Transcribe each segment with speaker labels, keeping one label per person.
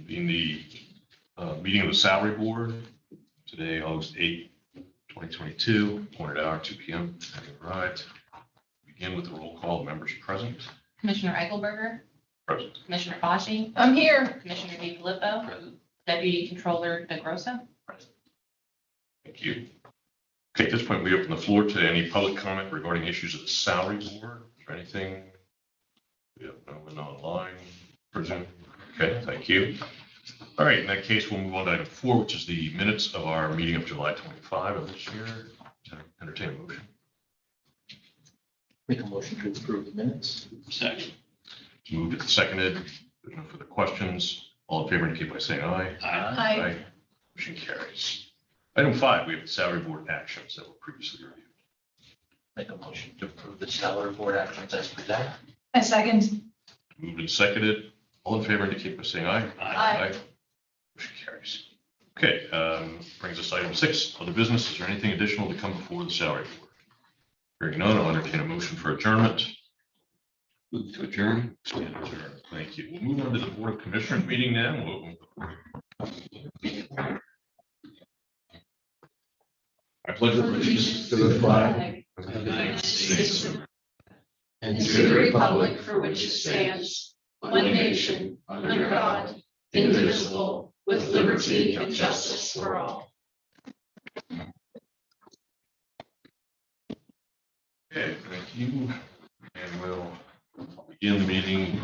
Speaker 1: Convene the meeting of the salary board today, August 8th, 2022, appointed hour 2 p.m. Having arrived. Begin with the roll call. Members present.
Speaker 2: Commissioner Eichelberger.
Speaker 1: Present.
Speaker 2: Commissioner Fauci.
Speaker 3: I'm here.
Speaker 2: Commissioner DiFilippo.
Speaker 1: Present.
Speaker 2: Deputy Controller Negrosa.
Speaker 1: Present. Thank you. Okay, at this point, we open the floor to any public comment regarding issues of the salary board. Is there anything? We have no one online, presume. Okay, thank you. All right, in that case, we'll move on to item 4, which is the minutes of our meeting of July 25 of this year. Entertain a motion.
Speaker 4: Make a motion to approve the minutes.
Speaker 1: Second. It's moved and seconded. There's no further questions. All in favor indicate by saying aye.
Speaker 3: Aye.
Speaker 1: Motion carries. Item 5, we have the salary board actions that were previously reviewed.
Speaker 4: Make a motion to approve the salary board actions as presented.
Speaker 3: I second.
Speaker 1: Moved and seconded. All in favor indicate by saying aye.
Speaker 3: Aye.
Speaker 1: Motion carries. Okay, brings us to item 6, other business. Is there anything additional to come before the salary board? Hearing none, I'll entertain a motion for adjournment.
Speaker 4: Move to adjourn.
Speaker 1: Stand adjourned. Thank you. We'll move on to the Board of Commissioners meeting now. I pledge allegiance to the flag
Speaker 3: of the United States and to the republic for which it stands, one nation, under God, indivisible, with liberty and justice for all.
Speaker 1: Okay, thank you. And we'll begin the meeting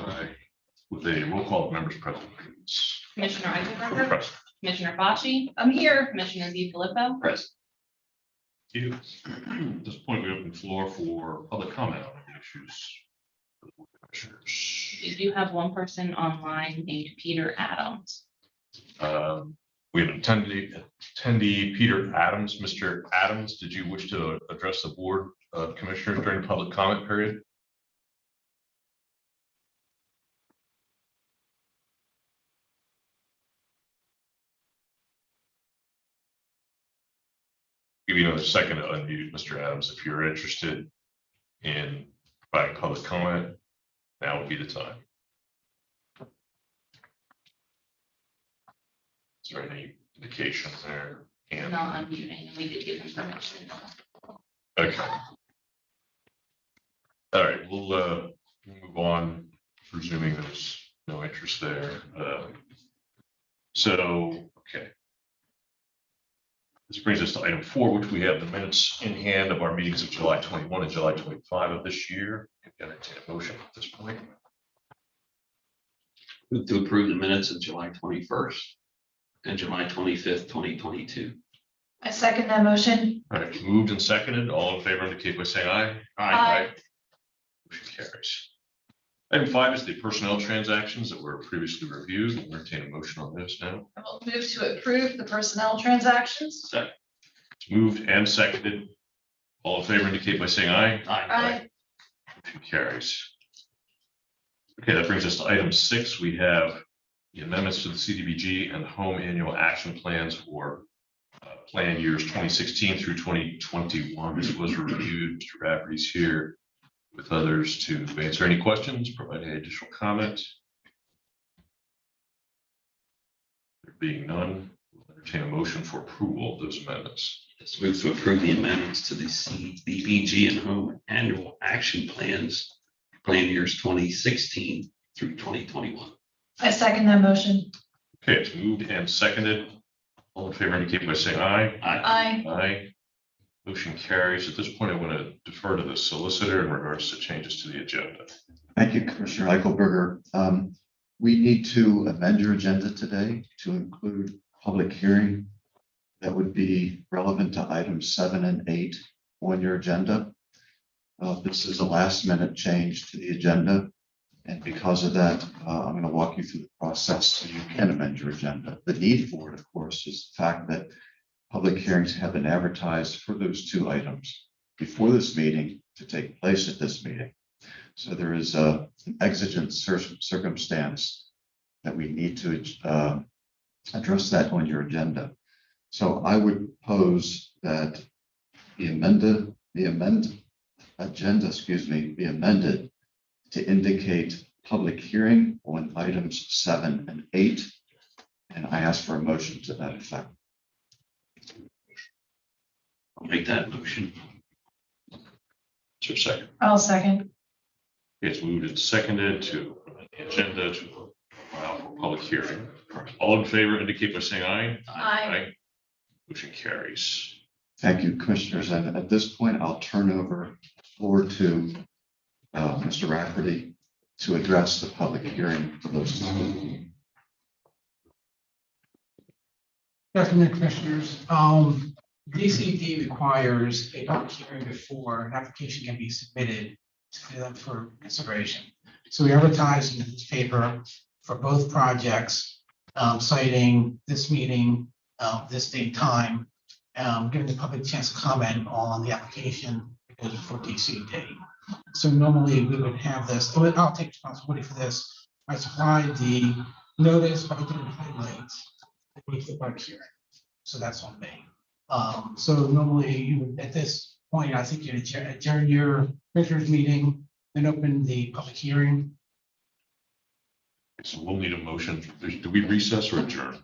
Speaker 1: with a roll call of members present. Please.
Speaker 2: Commissioner Eichelberger.
Speaker 1: Present.
Speaker 2: Commissioner Fauci.
Speaker 3: I'm here.
Speaker 2: Commissioner DiFilippo.
Speaker 1: Present. Thank you. At this point, we open the floor for public comment on the issues. of the Board of Commissioners.
Speaker 2: We do have one person online named Peter Adams.
Speaker 1: We have an attendee, Peter Adams. Mr. Adams, did you wish to address the Board of Commissioners during the public comment period? Give you another second to unmute, Mr. Adams. If you're interested in providing public comment, now would be the time. Is there any indication there? And
Speaker 2: Not unmuting, and we did give him permission.
Speaker 1: okay. All right, we'll move on, presuming there's no interest there. Okay. This brings us to item 4, which we have the minutes in hand of our meetings of July 21 and July 25 of this year. Can you entertain a motion at this point?
Speaker 5: Move to approve the minutes of July 21st and July 25th, 2022.
Speaker 3: I second that motion.
Speaker 1: All right, moved and seconded. All in favor indicate by saying aye.
Speaker 3: Aye.
Speaker 1: Motion carries. Item 5 is the personnel transactions that were previously reviewed. We'll entertain a motion on this now.
Speaker 3: I will move to approve the personnel transactions.
Speaker 1: Second. It's moved and seconded. All in favor indicate by saying aye.
Speaker 3: Aye.
Speaker 1: Motion carries. Okay, that brings us to item 6. We have the amendments to the CDBG and home annual action plans for plan years 2016 through 2021. This was reviewed. Mr. Rafferty's here with others to answer any questions, provide any additional comment. There being none, we'll entertain a motion for approval of those amendments.
Speaker 5: Yes, move to approve the amendments to the CDBG and home annual action plans, plan years 2016 through 2021.
Speaker 3: I second that motion.
Speaker 1: Okay, it's moved and seconded. All in favor indicate by saying aye.
Speaker 3: Aye.
Speaker 1: Aye. Motion carries. At this point, I want to defer to the solicitor in regards to changes to the agenda.
Speaker 6: Thank you, Commissioner Eichelberger. We need to amend your agenda today to include public hearing that would be relevant to items 7 and 8 on your agenda. This is a last minute change to the agenda. And because of that, I'm going to walk you through the process so you can amend your agenda. The need for it, of course, is the fact that public hearings have been advertised for those 2 items before this meeting to take place at this meeting. So there is an exigent circumstance that we need to address that on your agenda. So I would pose that the agenda be amended to indicate public hearing on items 7 and 8 And I ask for a motion to that effect.
Speaker 5: I'll make that motion.
Speaker 1: Is there a second?
Speaker 3: I'll second.
Speaker 1: It's moved and seconded to amend the agenda to allow for public hearing. All in favor indicate by saying aye.
Speaker 3: Aye.
Speaker 1: Motion carries.
Speaker 6: Thank you, Commissioners. And at this point, I'll turn over the floor to Mr. Rafferty to address the public hearing for those.
Speaker 7: Good afternoon, Commissioners. DCD requires a public hearing before an application can be submitted to them for consideration. So we advertise in the newspaper for both projects, citing this meeting, this date, time, giving the public a chance to comment on the application for DCD. So normally we would have this, I'll take responsibility for this. I supplied the notice, but I didn't highlight the public hearing. So that's on me. So normally you would, at this point, I think you'd adjourn your commissioners meeting and open the public hearing.
Speaker 1: So we'll need a motion. Do we recess or adjourn?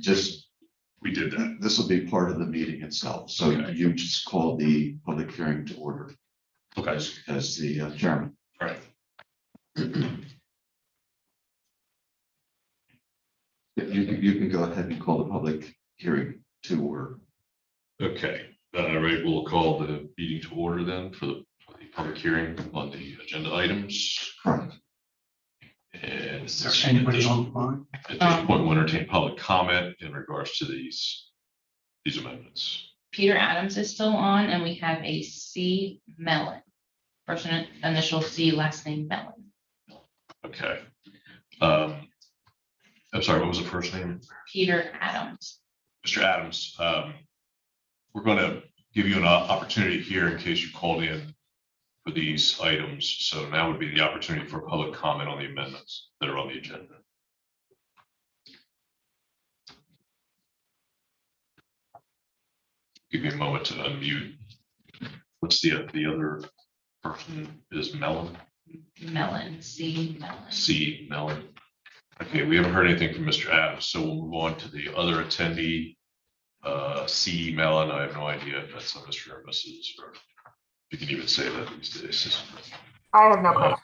Speaker 6: Just,
Speaker 1: We did that.
Speaker 6: this will be part of the meeting itself. So
Speaker 1: Okay.
Speaker 6: you just call the public hearing to order
Speaker 1: Okay.
Speaker 6: as the chairman.
Speaker 1: All right.
Speaker 6: You can go ahead and call the public hearing to order.
Speaker 1: Okay. All right. We'll call the meeting to order then for the public hearing on the agenda items.
Speaker 6: Correct.
Speaker 1: And
Speaker 7: Is there anybody online?
Speaker 1: at this point, we'll entertain public comment in regards to these amendments.
Speaker 2: Peter Adams is still on, and we have a C Mellon. First initial C, last name Mellon.
Speaker 1: Okay. I'm sorry, what was the first name?
Speaker 2: Peter Adams.
Speaker 1: Mr. Adams, we're going to give you an opportunity here in case you called in for these items. So now would be the opportunity for public comment on the amendments that are on the agenda. Give me a moment to unmute. What's the other person is Mellon?
Speaker 2: Mellon, C Mellon.
Speaker 1: C Mellon. Okay, we haven't heard anything from Mr. Adams, so we'll move on to the other attendee. C Mellon, I have no idea if that's a Mr. or Mrs. or you can even say that these days.
Speaker 8: I have no comment.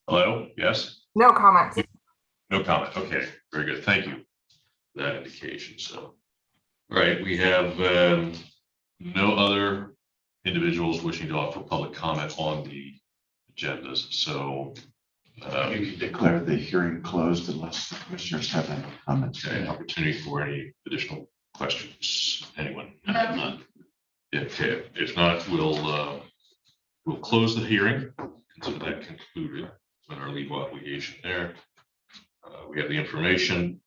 Speaker 1: Hello, yes?
Speaker 8: No comments.
Speaker 1: No comment. Okay, very good. Thank you. For that indication. So, all right, we have no other individuals wishing to offer public comment on the agendas. So,
Speaker 6: You can declare the hearing closed unless the commissioners have any comments.
Speaker 1: okay, an opportunity for any additional questions. Anyone?
Speaker 5: None.
Speaker 1: Okay, if not, we'll close the hearing. Consider that concluded on our legal obligation there. We have the information.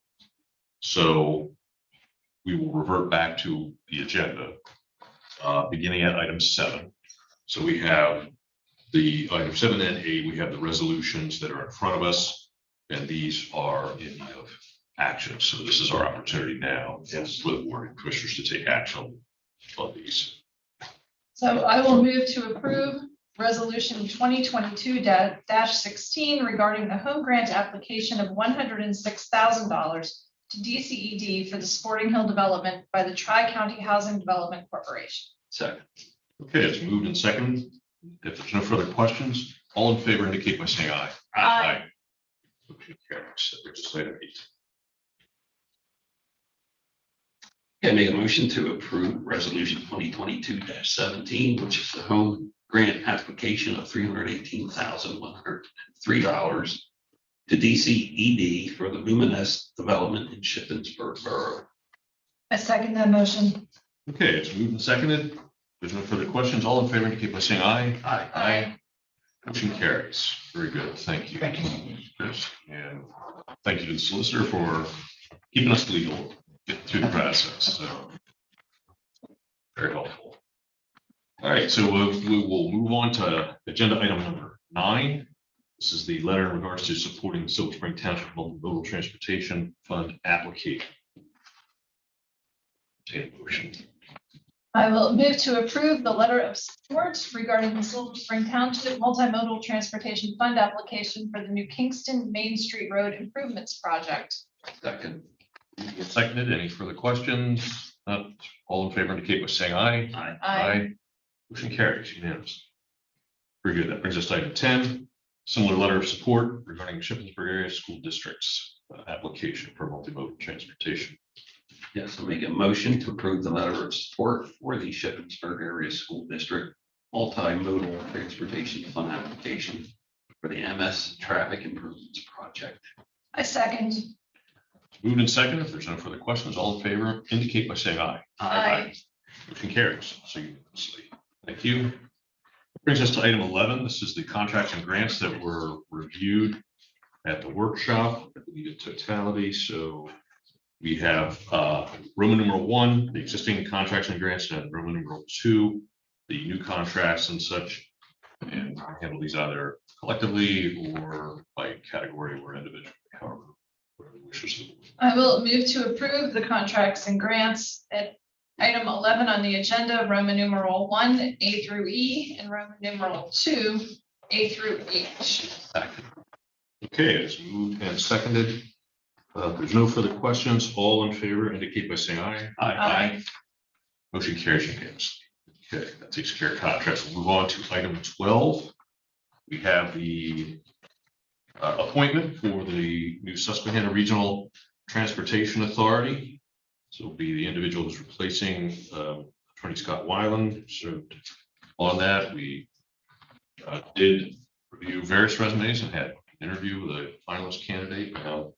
Speaker 1: So we will revert back to the agenda, beginning at item 7. So we have the item 7 and 8, we have the resolutions that are in front of us, and these are in need of action. So this is our opportunity now, yes, for the board and commissioners to take action on these.
Speaker 3: So I will move to approve resolution 2022-16 regarding the home grant application of $106,000 to DCED for the Sporting Hill development by the Tri-County Housing Development Corporation.
Speaker 5: Second.
Speaker 1: Okay, it's moved and seconded. If there's no further questions, all in favor indicate by saying aye.
Speaker 3: Aye.
Speaker 1: Motion carries. That brings us to item 8.
Speaker 5: Okay, make a motion to approve resolution 2022-17, which is the home grant application of $318,103 to DCED for the Luminous development in Shippensburg Borough.
Speaker 3: I second that motion.
Speaker 1: Okay, it's moved and seconded. There's no further questions. All in favor indicate by saying aye.
Speaker 3: Aye.
Speaker 1: Motion carries. Very good. Thank you.
Speaker 7: Thank you.
Speaker 1: Chris. And thank you to the solicitor for keeping us legal, getting through the process. So very helpful. All right, so we will move on to agenda item number 9. This is the letter in regards to supporting Silver Spring Township Multimodal Transportation Fund application. Take a motion.
Speaker 3: I will move to approve the letter of support regarding the Silver Spring Township Multimodal Transportation Fund application for the New Kingston Main Street Road Improvements Project.
Speaker 5: Second.
Speaker 1: Seconded. Any further questions? Not all in favor indicate by saying aye.
Speaker 5: Aye.
Speaker 3: Aye.
Speaker 1: Motion carries unanimous. Very good. That brings us to item 10, similar letter of support regarding Shippensburg area school districts application for multimodal transportation.
Speaker 5: Yes, I'll make a motion to approve the letter of support for the Shippensburg Area School District multimodal transportation fund application for the MS Traffic Improvements Project.
Speaker 3: I second.
Speaker 1: Moved and seconded. If there's no further questions, all in favor indicate by saying aye.
Speaker 3: Aye.
Speaker 1: Motion carries. So unanimously. Thank you. Brings us to item 11. This is the contracts and grants that were reviewed at the workshop, I believe in totality. So we have Roman numeral 1, the existing contracts and grants, and Roman numeral 2, the new contracts and such. And I'll handle these either collectively or by category or individually, however, whatever wishes.
Speaker 3: I will move to approve the contracts and grants at item 11 on the agenda, Roman numeral 1, A through E, and Roman numeral 2, A through H.
Speaker 1: Second. Okay, it's moved and seconded. If there's no further questions, all in favor indicate by saying aye.
Speaker 3: Aye.
Speaker 1: Motion carries unanimously. Okay, that takes care of contracts. We'll move on to item 12. We have the appointment for the new Susquehanna Regional Transportation Authority. So it'll be the individual who's replacing Attorney Scott Weiland. So on that, we did review various resumes and had an interview with a finalist candidate. Now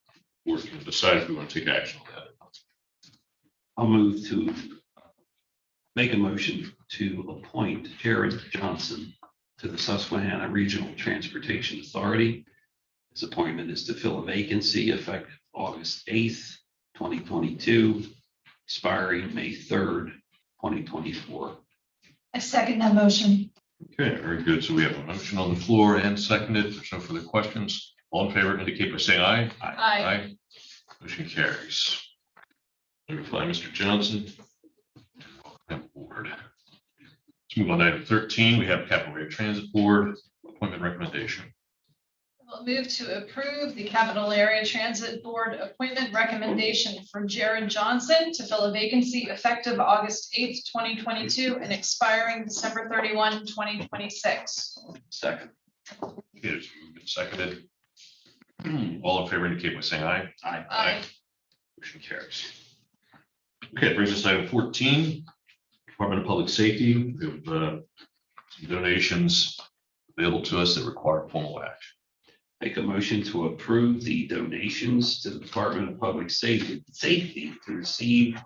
Speaker 1: we're going to decide if we want to take action on that.
Speaker 5: I'll move to make a motion to appoint Jared Johnson to the Susquehanna Regional Transportation Authority. His appointment is to fill a vacancy effective August 8th, 2022, expiring May 3rd, 2024.
Speaker 3: I second that motion.
Speaker 1: Okay, very good. So we have a motion on the floor and seconded. If there's no further questions, all in favor indicate by saying aye.
Speaker 3: Aye.
Speaker 1: Motion carries. Reply, Mr. Johnson. Board. Let's move on to item 13. We have Capital Area Transit Board appointment recommendation.
Speaker 3: We'll move to approve the Capital Area Transit Board appointment recommendation for Jared Johnson to fill a vacancy effective August 8th, 2022 and expiring December 31, 2026.
Speaker 5: Second.
Speaker 1: It is moved and seconded. All in favor indicate by saying aye.
Speaker 3: Aye.
Speaker 1: Motion carries. Okay, it brings us to item 14. Department of Public Safety. We have some donations available to us that require formal action.
Speaker 5: Make a motion to approve the donations to the Department of Public Safety to receive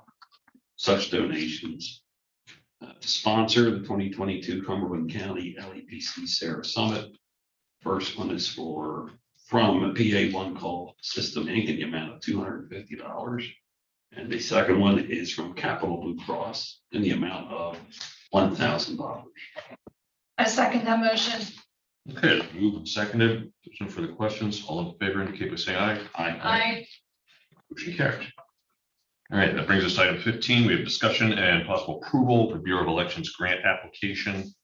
Speaker 5: such donations. To sponsor the 2022 Cumberland County LEPC Sarah Summit. First one is from a PA One Call System Inc. in the amount of $250. And the second one is from Capital Blue Cross in the amount of $1,000.
Speaker 3: I second that motion.
Speaker 1: Okay, moved and seconded. There's no further questions. All in favor indicate by saying aye.
Speaker 3: Aye.
Speaker 1: Motion carries. All right, that brings us to item 15. We have discussion and possible approval of the Bureau of Elections grant application.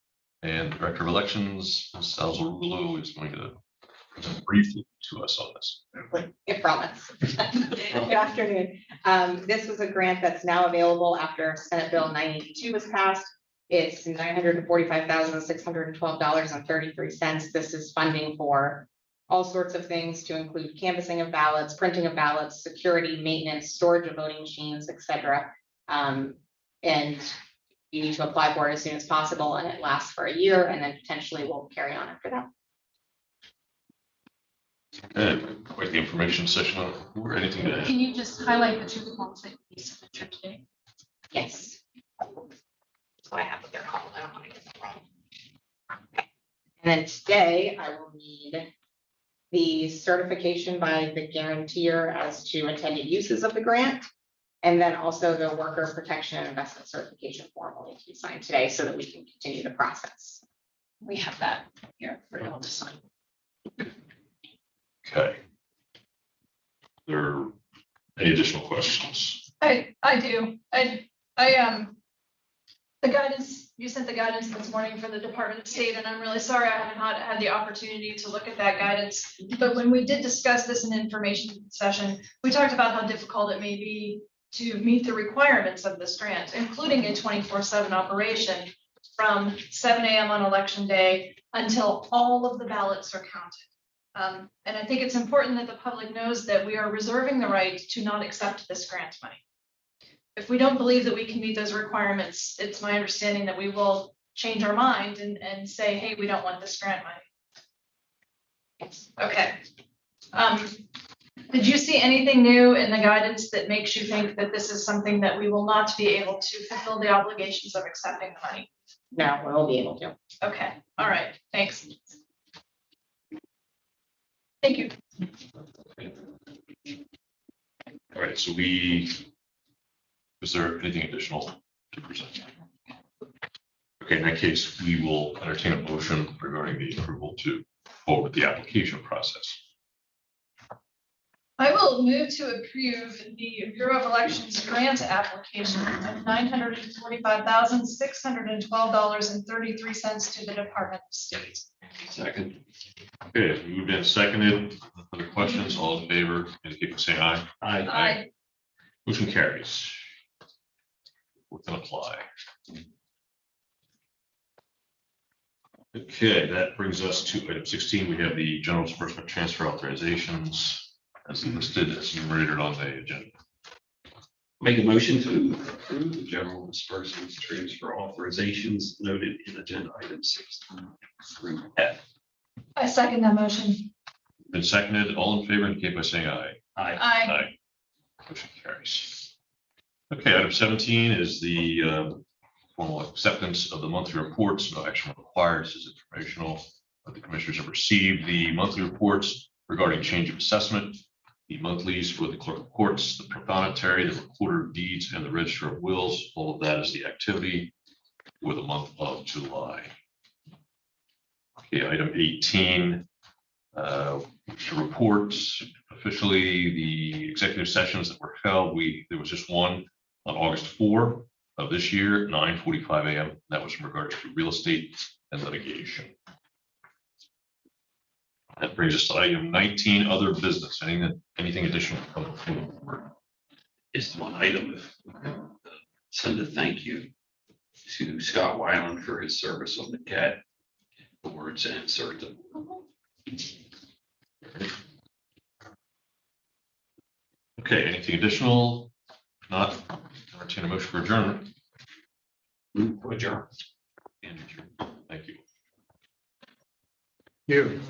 Speaker 1: And the Director of Elections, Ms. Salzarulo, is going to present briefly to us on this.
Speaker 9: I promise. Good afternoon. This was a grant that's now available after Senate Bill 982 was passed. It's $945,612.33. This is funding for all sorts of things to include canvassing of ballots, printing of ballots, security, maintenance, storage of voting machines, etc. And you need to apply for it as soon as possible, and it lasts for a year, and then potentially will carry on after that.
Speaker 1: And quite the information session or anything to add.
Speaker 3: Can you just highlight the two forms that you submitted today?
Speaker 9: Yes. So I have what they're called. I don't want to get them wrong. Okay. And then today I will need the certification by the guarantor as to intended uses of the grant. And then also the worker protection and investment certification form will need to be signed today so that we can continue the process.
Speaker 3: We have that here for y'all to sign.
Speaker 1: Okay. There any additional questions?
Speaker 3: I do. The guidance you sent the guidance this morning for the Department of State, and I'm really sorry I haven't had the opportunity to look at that guidance. But when we did discuss this in information session, we talked about how difficult it may be to meet the requirements of this grant, including a 24/7 operation from 7 a.m. on election day until all of the ballots are counted. And I think it's important that the public knows that we are reserving the right to not accept this grant money. If we don't believe that we can meet those requirements, it's my understanding that we will change our mind and say, hey, we don't want this grant money.
Speaker 9: Yes.
Speaker 3: Okay. Did you see anything new in the guidance that makes you think that this is something that we will not be able to fulfill the obligations of accepting the money?
Speaker 9: No, we'll be able to.
Speaker 3: Okay, all right, thanks. Thank you.
Speaker 1: All right, so is there anything additional to present? Okay, in that case, we will entertain a motion regarding the approval to forward the application process.
Speaker 3: I will move to approve the Bureau of Elections grant application of $945,612.33 to the Department of State.
Speaker 5: Second.
Speaker 1: Okay, it's moved and seconded. Other questions? All in favor, indicate by saying aye.
Speaker 3: Aye.
Speaker 1: Motion carries. We can apply. Okay, that brings us to item 16. We have the general disbursement transfer authorizations as listed, as enumerated on the agenda.
Speaker 5: Make a motion to approve the general disbursements transfer authorizations noted in agenda item 16 through F.
Speaker 3: I second that motion.
Speaker 1: Been seconded. All in favor, indicate by saying aye.
Speaker 5: Aye.
Speaker 3: Aye.
Speaker 1: Motion carries. Okay, item 17 is the formal acceptance of the monthly reports. No action required. This is informational. The commissioners have received the monthly reports regarding change of assessment, the monthlies for the clerk of courts, the proprietary, the recorder of deeds, and the register of wills. All of that is the activity for the month of July. Okay, item 18. To report officially the executive sessions that were held. There was just one on August 4 of this year, 9:45 a.m. That was in regards to real estate and litigation. That brings us to item 19, other business. Anything additional?
Speaker 5: Just one item. Send a thank you to Scott Weiland for his service on the CAT boards and CERTA.
Speaker 1: Okay, anything additional? Not, entertain a motion for adjournment.
Speaker 5: Move to adjourn.
Speaker 1: And adjourn. Thank you.
Speaker 7: You.